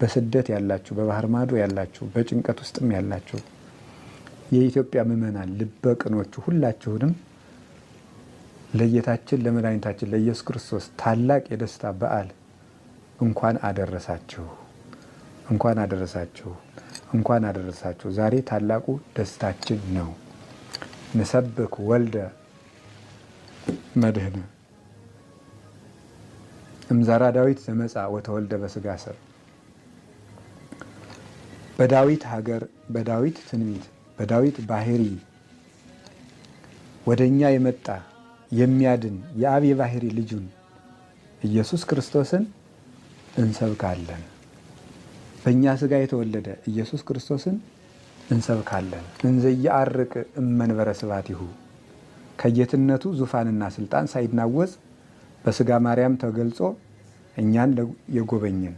በስደት ያላችሁ፣ በባህር ማዶ ያላችሁ፣ በጭንቀት ውስጥም ያላችሁ የኢትዮጵያ ምእመናን ልበ ቅኖቹ ሁላችሁንም ለጌታችን ለመድኃኒታችን ለኢየሱስ ክርስቶስ ታላቅ የደስታ በዓል እንኳን አደረሳችሁ፣ እንኳን አደረሳችሁ፣ እንኳን አደረሳችሁ። ዛሬ ታላቁ ደስታችን ነው። ንሰብክ ወልደ መድህነ እምዘራ ዳዊት ዘመጻ ወተወልደ በስጋ ሰብ። በዳዊት ሀገር፣ በዳዊት ትንቢት፣ በዳዊት ባህሪ ወደኛ የመጣ የሚያድን የአብ የባህሪ ልጁን ኢየሱስ ክርስቶስን እንሰብካለን። በእኛ ስጋ የተወለደ ኢየሱስ ክርስቶስን እንሰብካለን። እንዘ ይዐርቅ እመንበረ ስብሐቲሁ ከጌትነቱ ዙፋንና ስልጣን ሳይናወጽ በስጋ ማርያም ተገልጾ እኛን የጎበኘን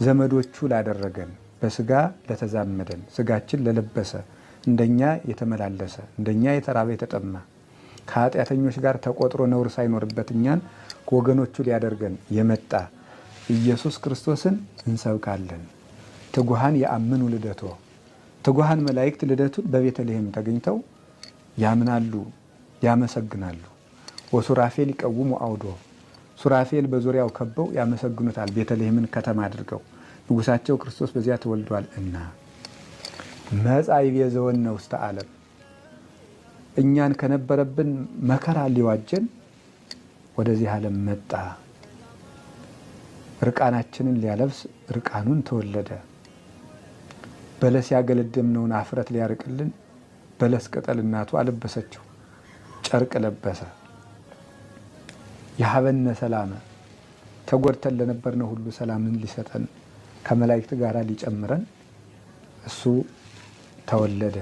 ዘመዶቹ ላደረገን በስጋ ለተዛመደን ስጋችን ለለበሰ እንደኛ የተመላለሰ እንደኛ የተራበ የተጠማ ከኃጢአተኞች ጋር ተቆጥሮ ነውር ሳይኖርበት እኛን ወገኖቹ ሊያደርገን የመጣ ኢየሱስ ክርስቶስን እንሰብካለን። ትጉሃን የአምኑ ልደቶ ትጉሃን መላእክት ልደቱን በቤተልሔም ተገኝተው ያምናሉ፣ ያመሰግናሉ። ወሱራፌል ይቀውሙ አውዶ ሱራፌል በዙሪያው ከበው ያመሰግኑታል። ቤተልሔምን ከተማ አድርገው ንጉሳቸው ክርስቶስ በዚያ ተወልዷል እና መጻ ይቤዘወነ ውስተ ዓለም እኛን ከነበረብን መከራ ሊዋጀን ወደዚህ ዓለም መጣ። ርቃናችንን ሊያለብስ ርቃኑን ተወለደ። በለስ ያገለደምነውን አፍረት ሊያርቅልን በለስ ቅጠል እናቱ አለበሰችው፣ ጨርቅ ለበሰ። የሀበነ ሰላመ ተጎድተን ለነበርነው ሁሉ ሰላምን ሊሰጠን ከመላእክት ጋር ሊጨምረን እሱ ተወለደ።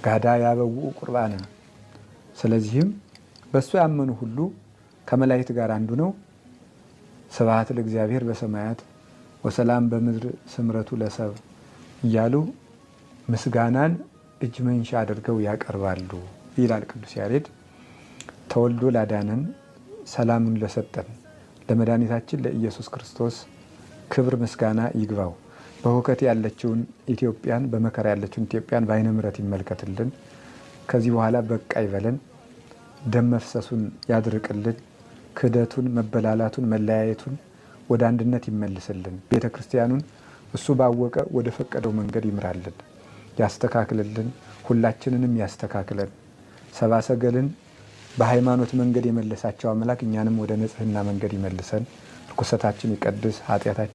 ጋዳ ያበውኡ ቁርባነ ስለዚህም በእሱ ያመኑ ሁሉ ከመላእክት ጋር አንዱ ነው። ስብሐት ለእግዚአብሔር በሰማያት ወሰላም በምድር ስምረቱ ለሰብ እያሉ ምስጋናን እጅ መንሻ አድርገው ያቀርባሉ ይላል ቅዱስ ያሬድ። ተወልዶ ላዳነን ሰላሙን ለሰጠን ለመድኃኒታችን ለኢየሱስ ክርስቶስ ክብር ምስጋና ይግባው። በሁከት ያለችውን ኢትዮጵያን፣ በመከራ ያለችውን ኢትዮጵያን በዓይነ ምሕረት ይመልከትልን። ከዚህ በኋላ በቃ ይበለን። ደም መፍሰሱን ያድርቅልን። ክህደቱን፣ መበላላቱን፣ መለያየቱን ወደ አንድነት ይመልስልን። ቤተ ክርስቲያኑን እሱ ባወቀ ወደ ፈቀደው መንገድ ይምራልን፣ ያስተካክልልን። ሁላችንንም ያስተካክለን። ሰብአ ሰገልን በሃይማኖት መንገድ የመለሳቸው አምላክ እኛንም ወደ ንጽህና መንገድ ይመልሰን። ርኩሰታችን ይቀድስ፣ ኃጢአታችን